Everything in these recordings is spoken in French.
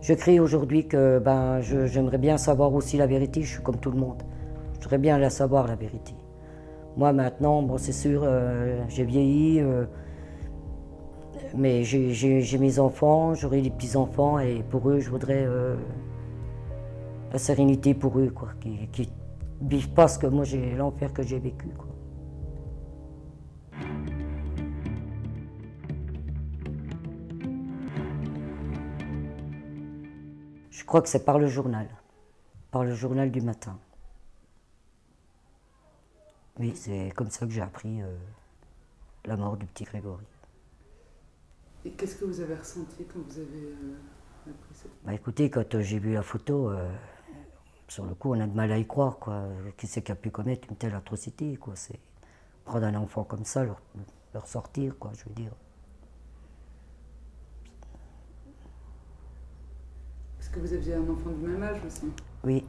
Je crie aujourd'hui que j'aimerais bien savoir aussi la vérité, je suis comme tout le monde. Je voudrais bien la savoir, la vérité. Moi maintenant, bon, c'est sûr, j'ai vieilli, mais j'ai mes enfants, j'aurai des petits-enfants et pour eux, je voudrais la sérénité pour eux, quoi, qui vivent pas ce que moi j'ai l'enfer que j'ai vécu, quoi. Je crois que c'est par le journal du matin. Oui, c'est comme ça que j'ai appris la mort du petit Grégory. Et qu'est-ce que vous avez ressenti quand vous avez appris ça? Bah écoutez, quand j'ai vu la photo, sur le coup, on a de mal à y croire, quoi. Qui c'est qui a pu commettre une telle atrocité, quoi. C'est prendre un enfant comme ça, leur sortir, quoi, je veux dire. Parce que vous aviez un enfant du même âge aussi. Oui,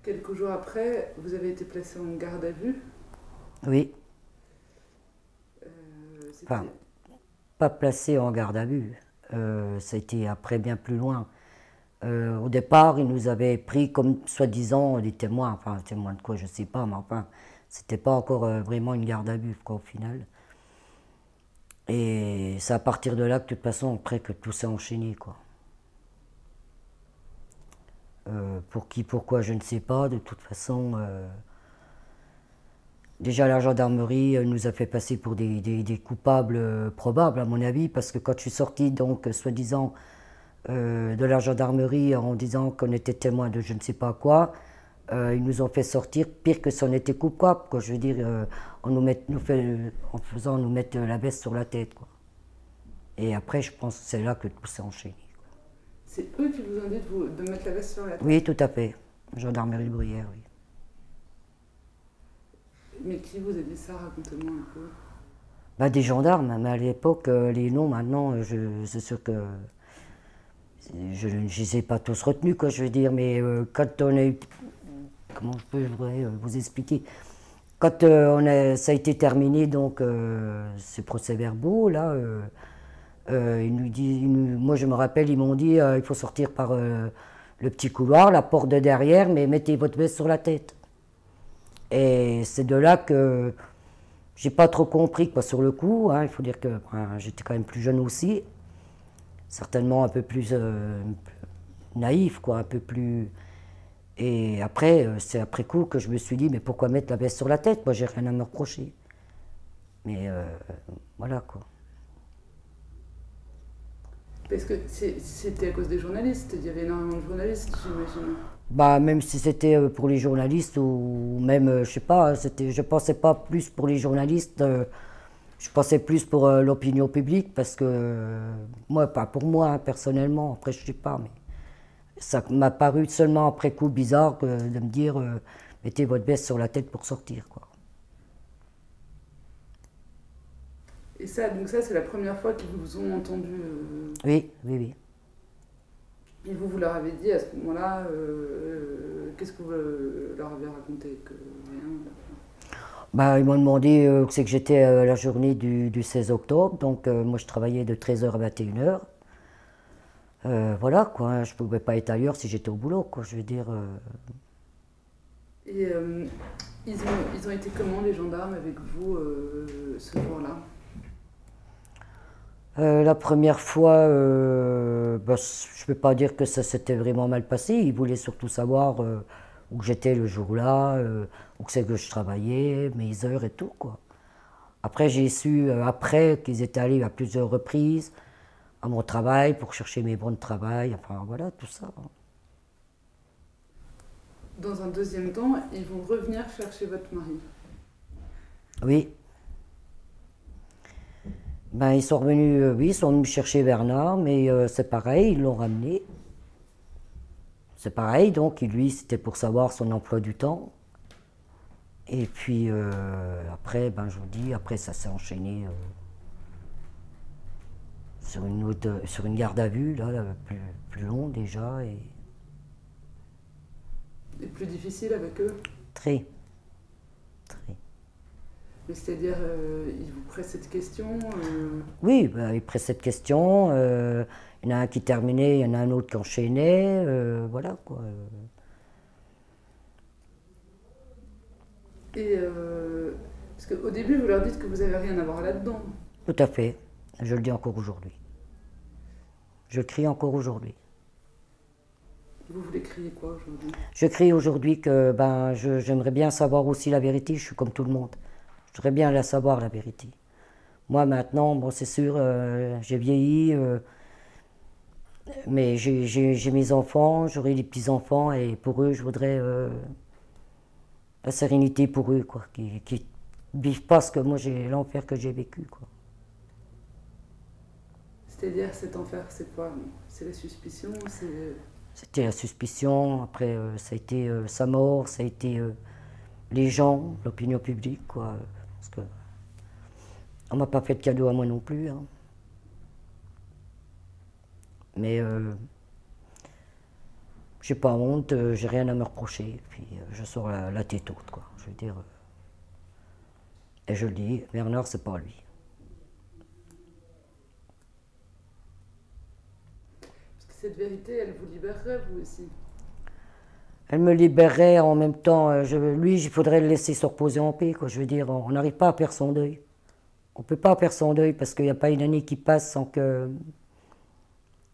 Quelques jours après, vous avez été placé en garde à vue. oui. Euh, C'était Enfin, pas placé en garde à vue. Ça a été après bien plus loin. Au départ, ils nous avaient pris comme soi-disant des témoins. Enfin, témoins de quoi, je sais pas, mais enfin, c'était pas encore vraiment une garde à vue, quoi, au final. Et c'est à partir de là que, de toute façon, après, que tout s'est enchaîné, quoi. Pour qui, pourquoi, je ne sais pas. De toute façon, déjà la gendarmerie nous a fait passer pour des coupables probables, à mon avis, parce que quand je suis sorti, donc, soi-disant, de la gendarmerie en disant qu'on était témoin de je ne sais pas quoi, ils nous ont fait sortir pire que si on était coupable, quoi. Je veux dire, en faisant nous mettre la veste sur la tête, quoi. Et après, je pense que c'est là que tout s'est enchaîné. C'est eux qui vous ont dit de mettre la veste sur la tête. Oui, tout à fait. Gendarmerie de Bruyères, oui. Mais qui vous a dit ça? Racontez-moi un peu. Bah, des gendarmes, mais à l'époque, les noms, maintenant, c'est sûr que je ne les ai pas tous retenus, quoi, je veux dire, mais quand on a eu. Comment je peux vous expliquer? Quand ça a été terminé, donc, ces procès-verbaux, là, moi je me rappelle, ils m'ont dit il faut sortir par le petit couloir, la porte de derrière, mais mettez votre veste sur la tête. Et c'est de là que j'ai pas trop compris, quoi, sur le coup, hein. Il faut dire que j'étais quand même plus jeune aussi, certainement un peu plus naïf, quoi, un peu plus. Et après, c'est après coup que je me suis dit, mais pourquoi mettre la veste sur la tête? Moi, j'ai rien à me reprocher. Mais voilà, quoi. Parce que c'était à cause des journalistes. Il y avait énormément de journalistes, j'imagine. Bah, même si c'était pour les journalistes ou même, je sais pas, je pensais pas plus pour les journalistes, je pensais plus pour l'opinion publique parce que, moi, pas pour moi, hein, personnellement, après je sais pas, mais ça m'a paru seulement après coup bizarre de me dire mettez votre veste sur la tête pour sortir, quoi. Et ça, donc ça, c'est la première fois qu'ils vous ont entendu. Oui, oui, oui. Et vous leur avez dit à ce moment-là, qu'est-ce que vous leur avez raconté? Que rien. Bah, ils m'ont demandé où c'est que j'étais la journée du 16 octobre, donc moi je travaillais de 13h à 21h. Voilà, quoi, hein, je pouvais pas être ailleurs si j'étais au boulot, quoi, je veux dire. Et ils ont été comment, les gendarmes, avec vous ce jour-là? La première fois, bah, je ne peux pas dire que ça s'était vraiment mal passé. Ils voulaient surtout savoir où j'étais le jour-là, où c'est que je travaillais, mes heures et tout, quoi. Après, j'ai su, après, qu'ils étaient allés à plusieurs reprises à mon travail pour chercher mes bons de travail, enfin voilà, tout ça. Dans un deuxième temps, ils vont revenir chercher votre mari. Oui. Ben, ils sont revenus, oui, ils sont venus chercher Bernard, mais c'est pareil, ils l'ont ramené. C'est pareil, donc lui, c'était pour savoir son emploi du temps. Et puis après, ben, je vous dis, après ça s'est enchaîné sur une garde à vue, là, plus long déjà, et Et plus difficile avec eux? très, très. Mais c'est-à-dire, ils vous pressent cette question Oui, ben, il presse cette question. Il Il y en a un qui terminait, il y en a un autre qui enchaînait, voilà quoi. Et parce qu'au début, vous leur dites que vous n'avez rien à voir là-dedans. Tout à fait, je le dis encore aujourd'hui. Je le crie encore aujourd'hui. Vous voulez crier quoi aujourd'hui? Je crie aujourd'hui que ben, j'aimerais bien savoir aussi la vérité, je suis comme tout le monde. Je voudrais bien la savoir, la vérité. Moi maintenant, bon c'est sûr, j'ai vieilli, mais j'ai mes enfants, j'aurai des petits-enfants, et pour eux, je voudrais la sérénité pour eux, quoi, qui vivent pas ce que moi j'ai, l'enfer que j'ai vécu, quoi. C'est-à-dire cet enfer, c'est quoi? C'est la suspicion, c'est... C'était la suspicion, après ça a été sa mort, ça a été les gens, l'opinion publique, quoi. Parce que on m'a pas fait de cadeau à moi non plus, hein. Mais j'ai pas honte, j'ai rien à me reprocher, puis je sors la tête haute, quoi. Je veux dire, et je le dis, Bernard, c'est pas lui. Parce que cette vérité, elle vous libérerait, vous aussi. Elle me libérerait en même temps, lui, il faudrait le laisser se reposer en paix, quoi. Je veux dire, on n'arrive pas à faire son deuil. On peut pas faire son deuil parce qu'il n'y a pas une année qui passe sans que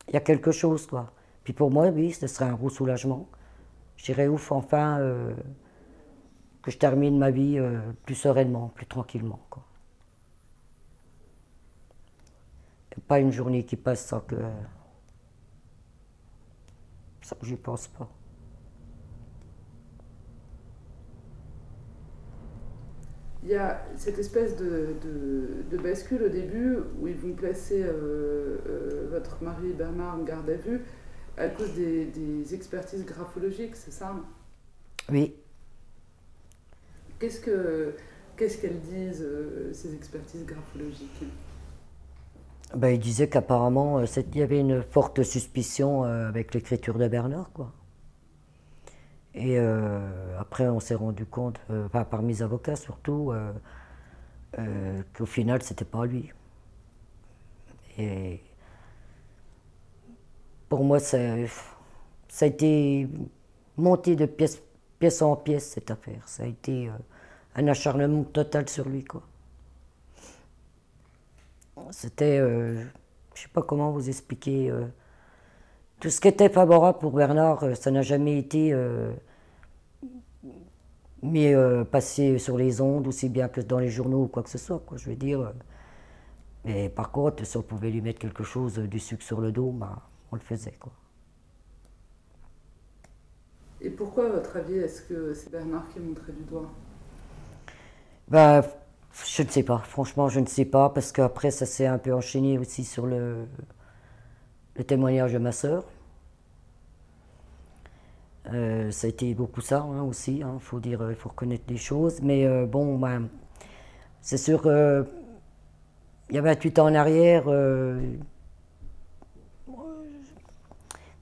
il y a quelque chose, quoi. Puis pour moi, oui, ce serait un gros soulagement. Je dirais, ouf, enfin, que je termine ma vie plus sereinement, plus tranquillement, quoi. Il n'y a pas une journée qui passe sans que... Ça, j'y pense pas. Il y a cette espèce de bascule au début où ils vont placer votre mari Bernard en garde à vue à cause des expertises graphologiques, c'est ça? Oui. Qu'est-ce qu'elles disent, ces expertises graphologiques? Ben, il disait qu'apparemment, il y avait une forte suspicion avec l'écriture de Bernard, quoi. Et après, on s'est rendu compte, enfin, par mes avocats surtout, qu'au final, c'était pas lui. Et pour moi, ça a été monté de pièce en pièce, cette affaire. Ça a été un acharnement total sur lui, quoi. C'était, je sais pas comment vous expliquer, tout ce qui était favorable pour Bernard, ça n'a jamais été mis passé sur les ondes, aussi bien que dans les journaux ou quoi que ce soit, quoi. Je veux dire. Mais par contre, si on pouvait lui mettre quelque chose, du sucre sur le dos, ben, on le faisait, quoi. Et pourquoi, à votre avis, est-ce que c'est Bernard qui est montré du doigt? Ben, je ne sais pas, franchement, je ne sais pas, parce qu'après, ça s'est un peu enchaîné aussi sur le témoignage de ma sœur. Ça a été beaucoup ça, hein, aussi, hein, faut dire, il faut reconnaître les choses. Mais bon, ben, c'est sûr que il y a 28 ans en arrière,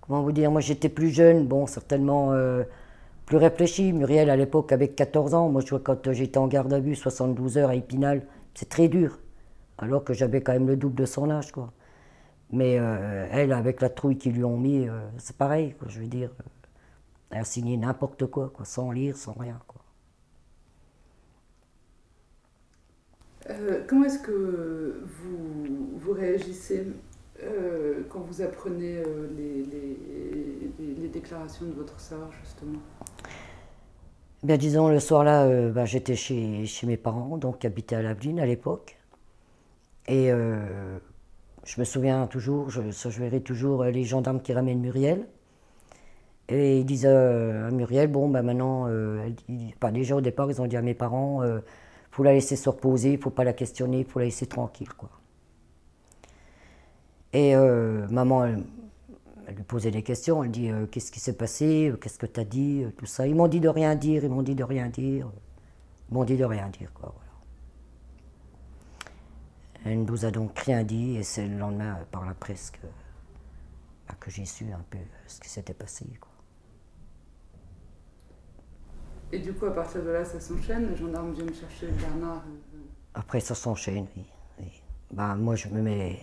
comment vous dire, moi j'étais plus jeune, bon, certainement plus réfléchi. Muriel, à l'époque, avec 14 ans, moi je vois quand j'étais en garde à vue, 72 heures à Épinal, c'est très dur, alors que j'avais quand même le double de son âge, quoi. Mais elle, avec la trouille qu'ils lui ont mis, c'est pareil, quoi, je veux dire. Elle a signé n'importe quoi, sans lire, sans rien, quoi. Comment est-ce que vous réagissez quand vous apprenez les déclarations de votre sœur, justement? Bien, disons, le soir-là, ben, j'étais chez mes parents, donc qui habitaient à Laveline à l'époque. Et je me souviens toujours, je verrai toujours les gendarmes qui ramènent Muriel. Et ils disent à Muriel, bon, ben maintenant, enfin, déjà au départ, ils ont dit à mes parents, faut la laisser se reposer, faut pas la questionner, faut la laisser tranquille, quoi. Et maman, elle lui posait des questions, elle dit, qu'est-ce qui s'est passé, qu'est-ce que tu as dit, tout ça. Ils m'ont dit de rien dire, ils m'ont dit de rien dire, ils m'ont dit de rien dire, quoi, voilà. Elle ne nous a donc rien dit, et c'est le lendemain, par la presse, que j'ai su un peu ce qui s'était passé, quoi. Et du coup, à partir de là, ça s'enchaîne, les gendarmes viennent chercher Bernard. Après, ça s'enchaîne, oui, oui. Ben, moi, je me mets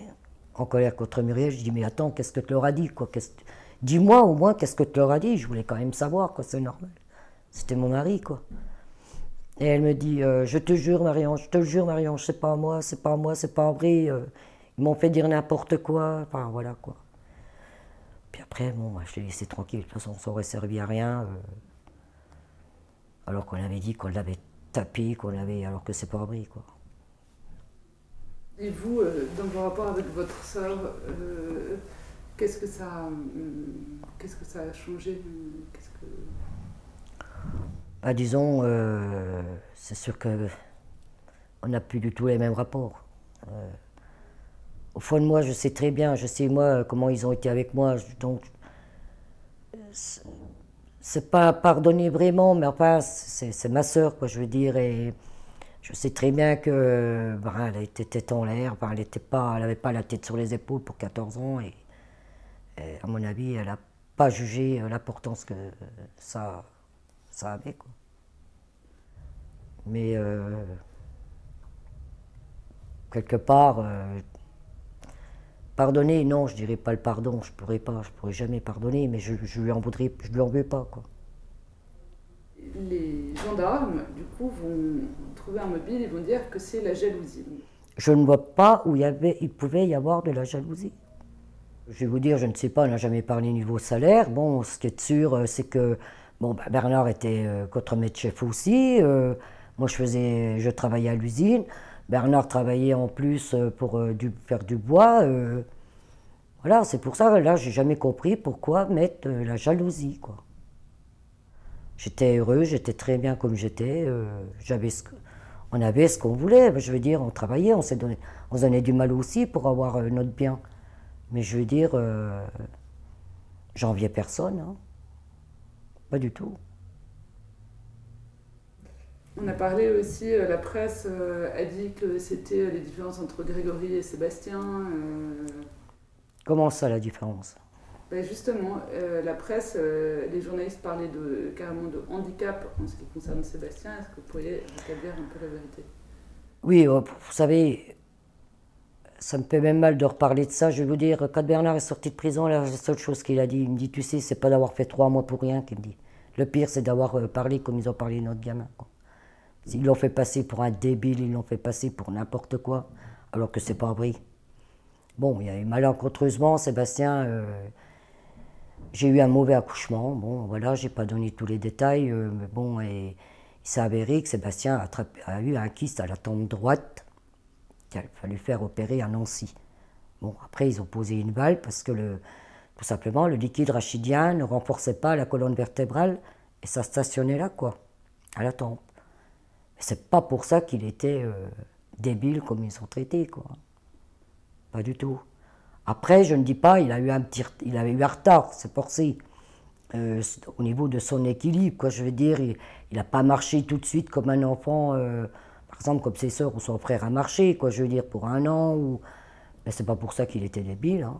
en colère contre Muriel. Je dis, mais attends, qu'est-ce que tu leur as dit, quoi? Dis-moi au moins, qu'est-ce que tu leur as dit? Je voulais quand même savoir, quoi, c'est normal. C'était mon mari, quoi. Et elle me dit, je te jure, Marion, c'est pas moi, c'est pas moi, c'est pas vrai. Ils m'ont fait dire n'importe quoi. Enfin, voilà, quoi. Puis après, bon, je l'ai laissé tranquille. De toute façon, ça aurait servi à rien. Alors qu'on avait dit qu'on l'avait tapé, alors que c'est pas vrai, quoi. Et vous, dans vos rapports avec votre sœur, qu'est-ce que ça a changé? Bah, disons, c'est sûr que on n'a plus du tout les mêmes rapports. Au fond de moi, je sais très bien, je sais moi comment ils ont été avec moi, donc c'est pas pardonner vraiment, mais enfin c'est ma sœur, quoi, je veux dire, et je sais très bien que ben, elle était tête en l'air, ben, elle avait pas la tête sur les épaules pour 14 ans, et à mon avis, elle n'a pas jugé l'importance que ça avait, quoi. Mais quelque part, pardonner, non, je dirais pas le pardon, je pourrais jamais pardonner, mais je lui en veux pas, quoi. Les gendarmes, du coup, vont trouver un mobile et vont dire que c'est la jalousie. Je ne vois pas où il pouvait y avoir de la jalousie. Je vais vous dire, je ne sais pas, on n'a jamais parlé niveau salaire. Bon, ce qui est sûr, c'est que bon, bah, Bernard était contre-maître-chef aussi. Moi, je travaillais à l'usine. Bernard travaillait en plus pour faire du bois. Voilà, c'est pour ça, là, j'ai jamais compris pourquoi mettre la jalousie, quoi. J'étais heureux, j'étais très bien comme j'étais. On avait ce qu'on voulait. Je veux dire, on travaillait, on se donnait du mal aussi pour avoir notre bien. Mais je veux dire, j'enviais personne, hein. Pas du tout. On a parlé aussi, la presse a dit que c'était les différences entre Grégory et Sébastien. Comment ça, la différence? Ben justement, la presse, les journalistes parlaient carrément de handicap en ce qui concerne Sébastien. Est-ce que vous pourriez rétablir un peu la vérité? Oui, vous savez, ça me fait même mal de reparler de ça. Je vais vous dire, quand Bernard est sorti de prison, la seule chose qu'il a dit, il me dit, tu sais, c'est pas d'avoir fait 3 mois pour rien qu'il me dit. Le pire, c'est d'avoir parlé comme ils ont parlé de notre gamin, quoi. Ils l'ont fait passer pour un débile, ils l'ont fait passer pour n'importe quoi, alors que c'est pas vrai. Bon, il y a eu malencontreusement, Sébastien, j'ai eu un mauvais accouchement. Bon, voilà, j'ai pas donné tous les détails, mais bon, et il s'est avéré que Sébastien a eu un kyste à la tempe droite qu'il a fallu faire opérer à Nancy. Bon, après, ils ont posé une valve parce que tout simplement, le liquide rachidien ne renforçait pas la colonne vertébrale et ça stationnait là, quoi, à la tempe. Mais c'est pas pour ça qu'il était débile comme ils sont traités, quoi. Pas du tout. Après, je ne dis pas, il avait eu un retard, c'est forcé. Au niveau de son équilibre, quoi, je veux dire, il n'a pas marché tout de suite comme un enfant, par exemple comme ses sœurs ou son frère a marché, quoi, je veux dire, pour 1 an. Mais c'est pas pour ça qu'il était débile, hein.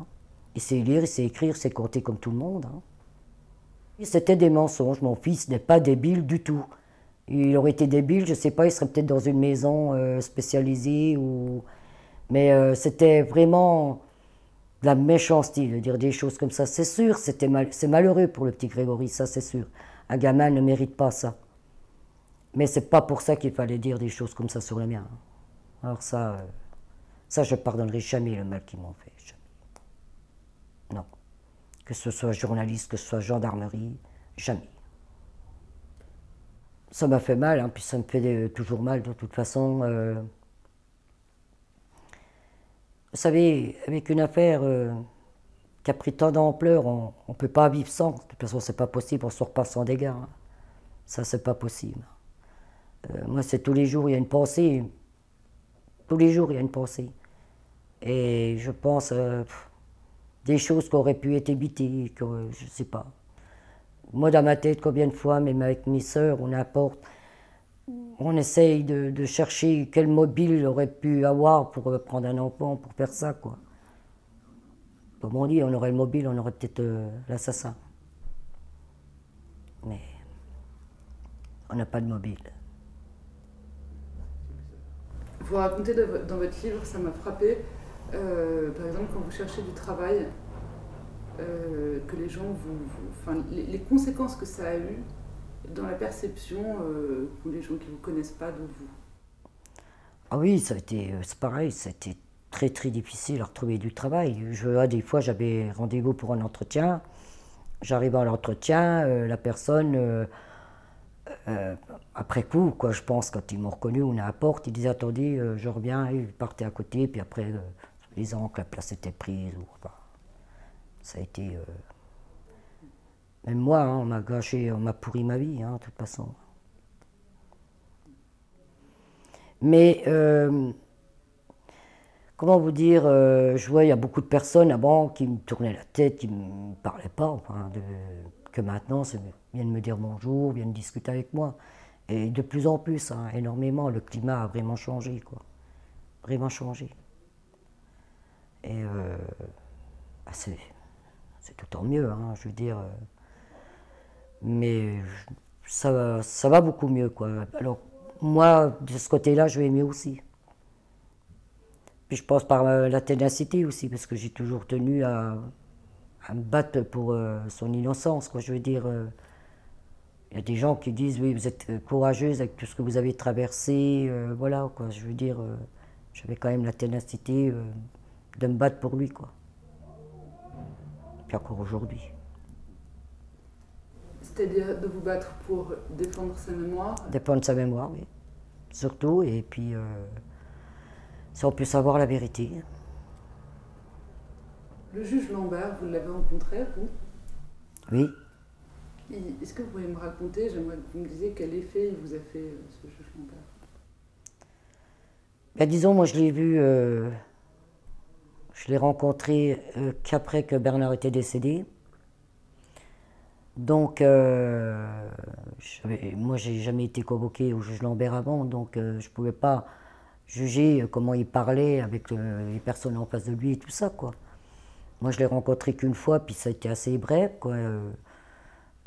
Il sait lire, il sait écrire, il sait compter comme tout le monde, hein. C'était des mensonges, mon fils n'est pas débile du tout. Il aurait été débile, je ne sais pas, il serait peut-être dans une maison spécialisée, mais c'était vraiment de la méchanceté de dire des choses comme ça. C'est sûr, c'est malheureux pour le petit Grégory, ça c'est sûr. Un gamin ne mérite pas ça. Mais c'est pas pour ça qu'il fallait dire des choses comme ça sur le mien. Alors ça je ne pardonnerai jamais le mal qu'ils m'ont fait. Jamais. Non. Que ce soit journaliste, que ce soit gendarmerie, jamais. Ça m'a fait mal, hein, puis ça me fait toujours mal de toute façon. Vous savez, avec une affaire qui a pris tant d'ampleur, on ne peut pas vivre sans. De toute façon, c'est pas possible, on ne sort pas sans dégâts, hein. Ça, c'est pas possible. Moi, c'est tous les jours, il y a une pensée. Tous les jours, il y a une pensée. Et je pense des choses qui auraient pu être évitées, que je ne sais pas. Moi, dans ma tête, combien de fois, même avec mes sœurs ou n'importe, on essaye de chercher quel mobile il aurait pu avoir pour prendre un enfant, pour faire ça, quoi. Comme on dit, on aurait le mobile, on aurait peut-être l'assassin. Mais on n'a pas de mobile. Vous racontez dans votre livre, ça m'a frappé, Par exemple, quand vous cherchez du travail, que les gens enfin, les conséquences que ça a eu dans la perception pour les gens qui ne vous connaissent pas de vous. Ah oui, ça a été, c'est pareil, ça a été très très difficile à retrouver du travail. Des fois, j'avais rendez-vous pour un entretien. J'arrive à l'entretien, la personne, après coup, quoi, je pense, quand ils m'ont reconnu, on est à la porte, ils disaient attendez, je reviens, et ils partaient à côté, puis après, disant que la place était prise. Enfin, ça a été. Même moi, hein, on m'a gâché, on m'a pourri ma vie, hein, de toute façon. Mais comment vous dire, je vois, il y a beaucoup de personnes avant qui me tournaient la tête, qui ne me parlaient pas, enfin, que maintenant viennent me dire bonjour, viennent discuter avec moi. Et de plus en plus, hein, énormément, le climat a vraiment changé, quoi. Vraiment changé. Et bah, c'est tout en mieux, hein, je veux dire. Mais ça va beaucoup mieux, quoi. Alors, moi, de ce côté-là, je vais mieux aussi. Puis je pense par la ténacité aussi, parce que j'ai toujours tenu à me battre pour son innocence, quoi. Je veux dire, il y a des gens qui disent, oui, vous êtes courageuse avec tout ce que vous avez traversé, voilà, quoi. Je veux dire, j'avais quand même la ténacité de me battre pour lui, quoi. Puis encore aujourd'hui. C'est-à-dire de vous battre pour défendre sa mémoire. Défendre sa mémoire, oui. Surtout, et puis, si on peut savoir la vérité. Le juge Lambert, vous l'avez rencontré, vous? Oui. Est-ce que vous pourriez me raconter, j'aimerais que vous me disiez quel effet il vous a fait, ce juge Lambert? Ben, disons, moi je l'ai vu, je l'ai rencontré qu'après que Bernard était décédé. Donc, moi j'ai jamais été convoqué au juge Lambert avant, donc je ne pouvais pas juger comment il parlait avec les personnes en face de lui et tout ça, quoi. Moi je l'ai rencontré qu'une fois, puis ça a été assez bref, quoi.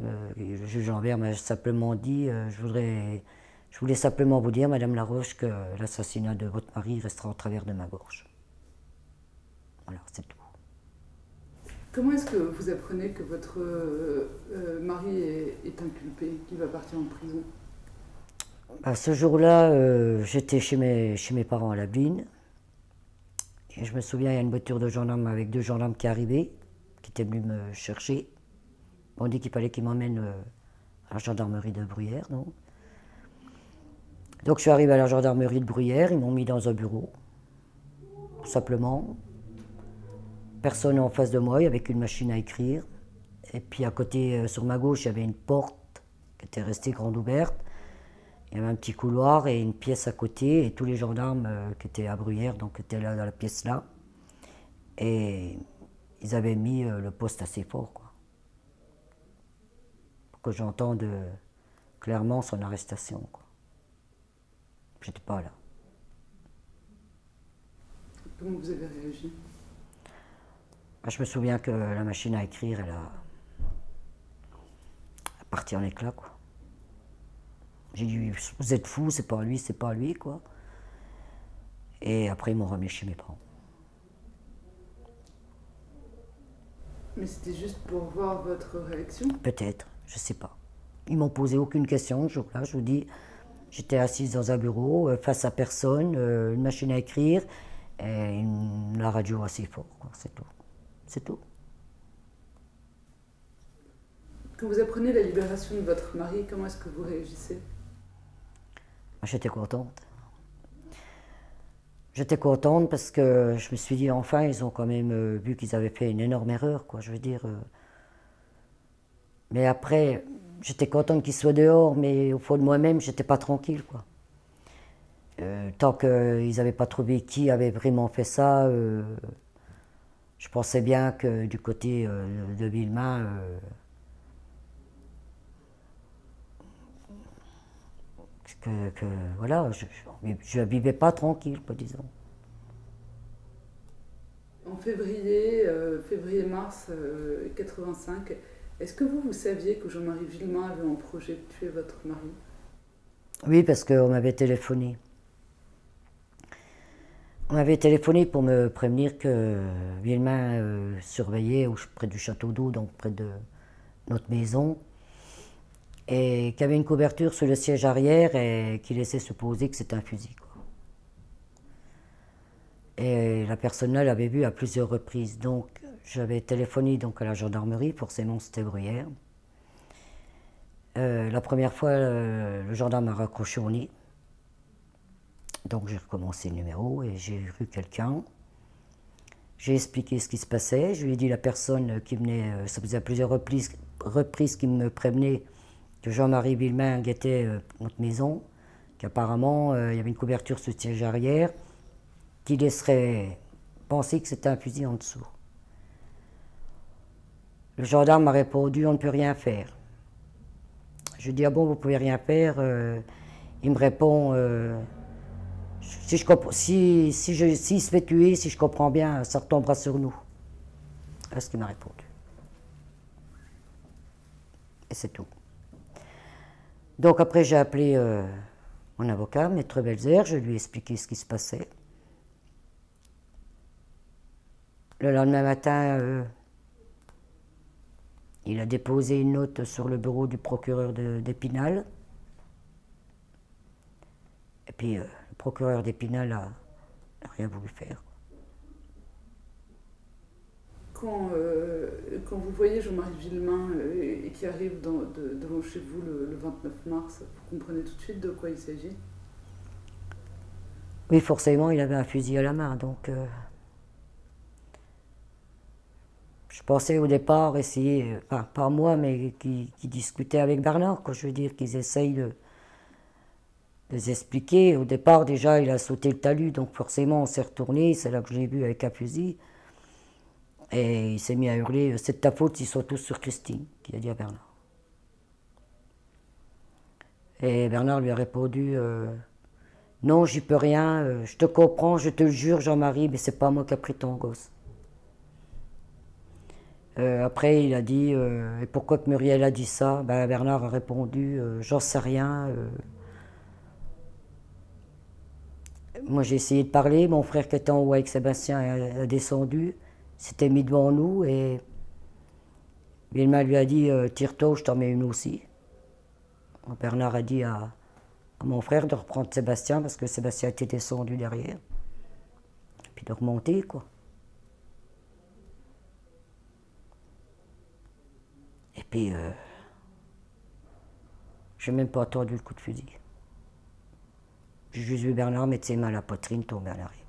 Le juge Lambert m'a simplement dit je voulais simplement vous dire, Madame Laroche, que l'assassinat de votre mari restera au travers de ma gorge. Voilà, c'est tout. Comment est-ce que vous apprenez que votre mari est inculpé, qu'il va partir en prison? À ce jour-là, j'étais chez mes parents à la Bine. Et je me souviens, il y a une voiture de gendarme avec 2 gendarmes qui arrivaient, qui étaient venus me chercher. On dit qu'il fallait qu'ils m'emmènent à la gendarmerie de Bruyères. Donc je suis arrivé à la gendarmerie de Bruyères, ils m'ont mis dans un bureau, tout simplement. Personne en face de moi, avec une machine à écrire. Et puis à côté, sur ma gauche, il y avait une porte qui était restée grande ouverte. Il y avait un petit couloir et une pièce à côté, et tous les gendarmes qui étaient à Bruyères, donc étaient là dans la pièce là. Et ils avaient mis le poste assez fort, quoi. Pour que j'entende clairement son arrestation, quoi. J'étais pas là. Comment vous avez réagi? Je me souviens que la machine à écrire, elle a parti en éclats, quoi. J'ai dit, vous êtes fous, c'est pas lui, quoi. Et après, ils m'ont ramené chez mes parents. Mais c'était juste pour voir votre réaction? Peut-être, je sais pas. Ils m'ont posé aucune question ce jour-là. Je vous dis, j'étais assise dans un bureau, face à personne, une machine à écrire, et la radio assez fort, quoi. C'est tout. C'est tout. Quand vous apprenez la libération de votre mari, comment est-ce que vous réagissez? J'étais contente. J'étais contente parce que je me suis dit, enfin, ils ont quand même vu qu'ils avaient fait une énorme erreur, quoi. Je veux dire. Mais après, j'étais contente qu'ils soient dehors, mais au fond de moi-même, j'étais pas tranquille, quoi. Tant qu'ils n'avaient pas trouvé qui avait vraiment fait ça, je pensais bien que du côté de Villemain, voilà, je ne vivais pas tranquille, quoi, disons. En février-mars 85, est-ce que vous saviez que Jean-Marie Villemain avait en projet de tuer votre mari? Oui, parce qu'on m'avait téléphoné. On m'avait téléphoné pour me prévenir que Villemain surveillait près du château d'eau, donc près de notre maison, et qu'il y avait une couverture sur le siège arrière et qui laissait supposer que c'était un fusil, quoi. Et la personne là l'avait vu à plusieurs reprises. Donc j'avais téléphoné donc à la gendarmerie, forcément c'était Bruyères. La première fois, le gendarme m'a raccroché au nez. Donc j'ai recommencé le numéro et j'ai vu quelqu'un. J'ai expliqué ce qui se passait. Je lui ai dit la personne qui venait, ça faisait à plusieurs reprises qu'il me prévenait que Jean-Marie Villemain guettait notre maison, qu'apparemment il y avait une couverture sur le siège arrière qui laisserait penser que c'était un fusil en dessous. Le gendarme m'a répondu on ne peut rien faire. Je lui ai dit ah bon, vous ne pouvez rien faire. Il me répond s'il se fait tuer, si je comprends bien, ça retombera sur nous. C'est ce qu'il m'a répondu. Et c'est tout. Donc après j'ai appelé mon avocat, Maître Belzer, je lui ai expliqué ce qui se passait. Le lendemain matin, il a déposé une note sur le bureau du procureur d'Épinal. Et puis le procureur d'Épinal n'a rien voulu faire. Quand vous voyez Jean-Marie Villemain et qui arrive devant chez vous le 29 mars, vous comprenez tout de suite de quoi il s'agit? Oui, forcément, il avait un fusil à la main, donc je pensais au départ essayer, enfin pas moi, mais qui discutait avec Bernard, quoi, je veux dire, qu'ils essayent de les expliquer. Au départ, déjà, il a sauté le talus, donc forcément, on s'est retourné, c'est là que je l'ai vu avec un fusil. Et il s'est mis à hurler, c'est de ta faute, ils sont tous sur Christine, qu'il a dit à Bernard. Et Bernard lui a répondu, non, j'y peux rien, je te comprends, je te le jure, Jean-Marie, mais c'est pas moi qui ai pris ton gosse. Après, il a dit, et pourquoi que Muriel a dit ça? Ben, Bernard a répondu, j'en sais rien. Moi, j'ai essayé de parler, mon frère qui était en haut avec Sébastien a descendu, s'était mis devant nous, et Villemain lui a dit, tire-toi, je t'en mets une aussi. Bernard a dit à mon frère de reprendre Sébastien, parce que Sébastien était descendu derrière, et puis de remonter, quoi. Et puis, j'ai même pas entendu le coup de fusil. J'ai juste vu Bernard mettre ses mains à la poitrine, tomber à l'arrière.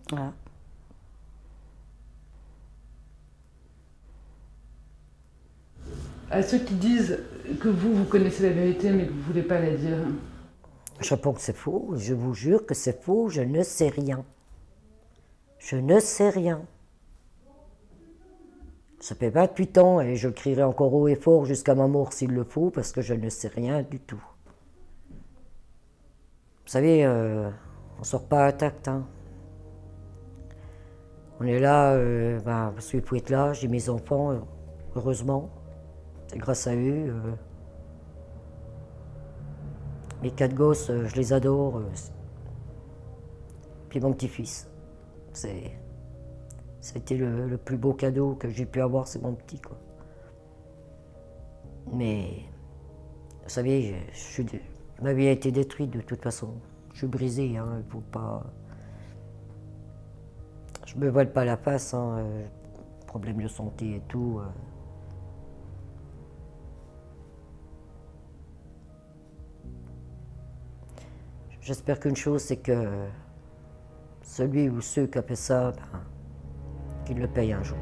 Voilà. À ceux qui disent que vous connaissez la vérité mais que vous ne voulez pas la dire. Je réponds que c'est faux, je vous jure que c'est faux, je ne sais rien. Je ne sais rien. Ça fait 28 ans et je le crierai encore haut et fort jusqu'à ma mort s'il le faut, parce que je ne sais rien du tout. Vous savez, on ne sort pas intact, hein. On est là, parce qu'il faut être là, j'ai mes enfants, heureusement. C'est grâce à eux. Mes 4 gosses, je les adore. Puis mon petit-fils. C'était le plus beau cadeau que j'ai pu avoir, c'est mon petit, quoi. Mais, vous savez, ma vie a été détruite de toute façon. Je suis brisé, hein, il faut pas... Je me voile pas la face, hein, problème de santé et tout. J'espère qu'une chose, c'est que celui ou ceux qui a fait ça, qu'ils le payent un jour.